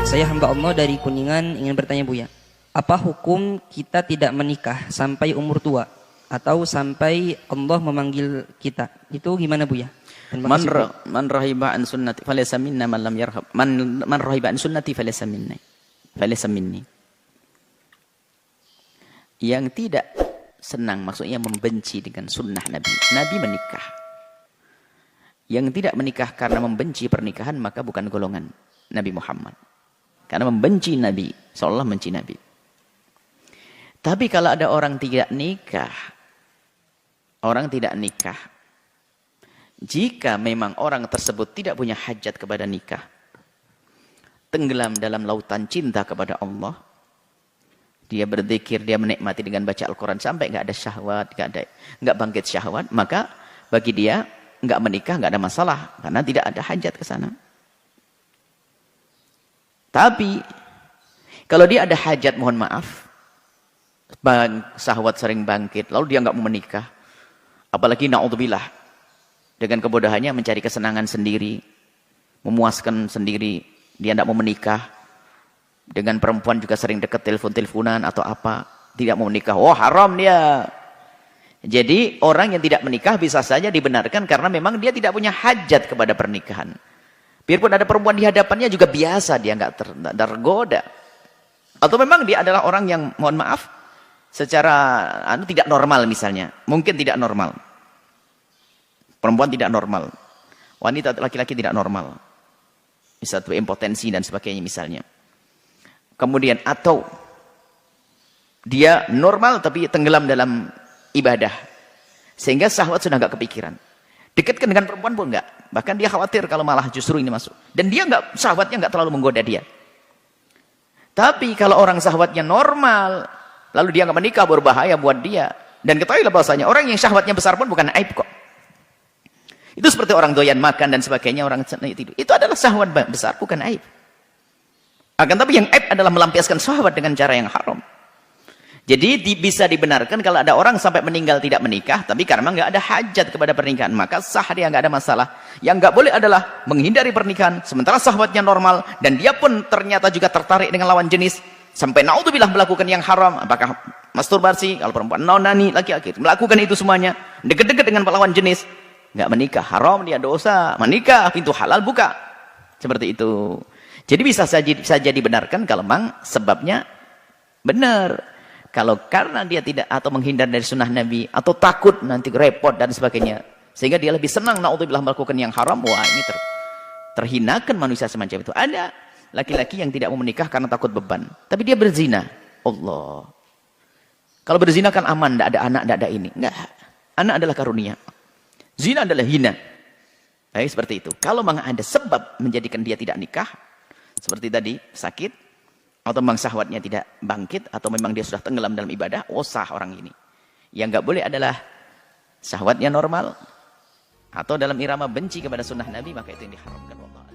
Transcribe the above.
Saya hamba Allah dari Kuningan ingin bertanya Buya. Apa hukum kita tidak menikah sampai umur tua atau sampai Allah memanggil kita? Itu gimana Buya? Man rahiba an sunnati falaysa minna man lam yarhab. Man rahiba an sunnati falaysa minni. Falaysa minni. Yang tidak senang maksudnya membenci dengan sunnah Nabi. Nabi menikah. Yang tidak menikah karena membenci pernikahan maka bukan golongan Nabi Muhammad. Karena membenci Nabi, seolah membenci Nabi. Tapi kalau ada orang tidak nikah, jika memang orang tersebut tidak punya hajat kepada nikah, tenggelam dalam lautan cinta kepada Allah, dia berzikir, dia menikmati dengan baca Al-Quran sampai nggak ada syahwat, nggak bangkit syahwat, maka bagi dia nggak menikah nggak ada masalah karena tidak ada hajat ke sana. Tapi kalau dia ada hajat, mohon maaf, syahwat sering bangkit, lalu dia nggak mau menikah, apalagi na'udzubillah dengan kebodohannya mencari kesenangan sendiri, memuaskan sendiri, dia tidak mau menikah, dengan perempuan juga sering dekat telepon-teleponan atau apa, tidak mau menikah, oh haram dia. Jadi orang yang tidak menikah bisa saja dibenarkan karena memang dia tidak punya hajat kepada pernikahan. Biarpun ada perempuan di hadapannya juga biasa, dia nggak tergoda. Atau memang dia adalah orang yang, mohon maaf, secara tidak normal misalnya. Mungkin tidak normal. Perempuan tidak normal. Wanita laki-laki tidak normal. Bisa tuh impotensi dan sebagainya misalnya. Kemudian atau dia normal tapi tenggelam dalam ibadah. Sehingga syahwat sudah nggak kepikiran. Dekatkan dengan perempuan pun enggak. Bahkan dia khawatir kalau malah justru ini masuk. Dan dia enggak, syahwatnya enggak terlalu menggoda dia. Tapi kalau orang syahwatnya normal, lalu dia enggak menikah, berbahaya buat dia. Dan ketahuilah bahwasanya orang yang syahwatnya besar pun bukan aib kok. Itu seperti orang doyan makan dan sebagainya, orang tidur. Itu adalah syahwat besar, bukan aib. Akan tapi yang aib adalah melampiaskan syahwat dengan cara yang haram. Jadi bisa dibenarkan kalau ada orang sampai meninggal tidak menikah, tapi karena nggak ada hajat kepada pernikahan, maka sah dia, nggak ada masalah. Yang nggak boleh adalah menghindari pernikahan, sementara syahwatnya normal, dan dia pun ternyata juga tertarik dengan lawan jenis, sampai naudzubillah melakukan yang haram, apakah masturbasi, kalau perempuan nonani, laki-laki, melakukan itu semuanya, deket-deket dengan lawan jenis, nggak menikah, haram dia dosa, menikah, pintu halal buka. Seperti itu. Jadi bisa saja dibenarkan kalau memang sebabnya benar. Kalau karena dia tidak atau menghindar dari sunnah Nabi atau takut nanti repot dan sebagainya, sehingga dia lebih senang naudzubillah melakukan yang haram, wah ini terhinakan manusia semacam itu. Ada laki-laki yang tidak mau menikah karena takut beban, tapi dia berzina. Allah. Kalau berzina kan aman, tidak ada anak, tidak ada ini. Enggak. Anak adalah karunia. Zina adalah hina. Baik, seperti itu. Kalau memang ada sebab menjadikan dia tidak nikah, seperti tadi sakit, atau memang syahwatnya tidak bangkit, atau memang dia sudah tenggelam dalam ibadah, oh sah orang ini. Yang nggak boleh adalah syahwatnya normal, atau dalam irama benci kepada sunnah Nabi, maka itu yang diharamkan Allah.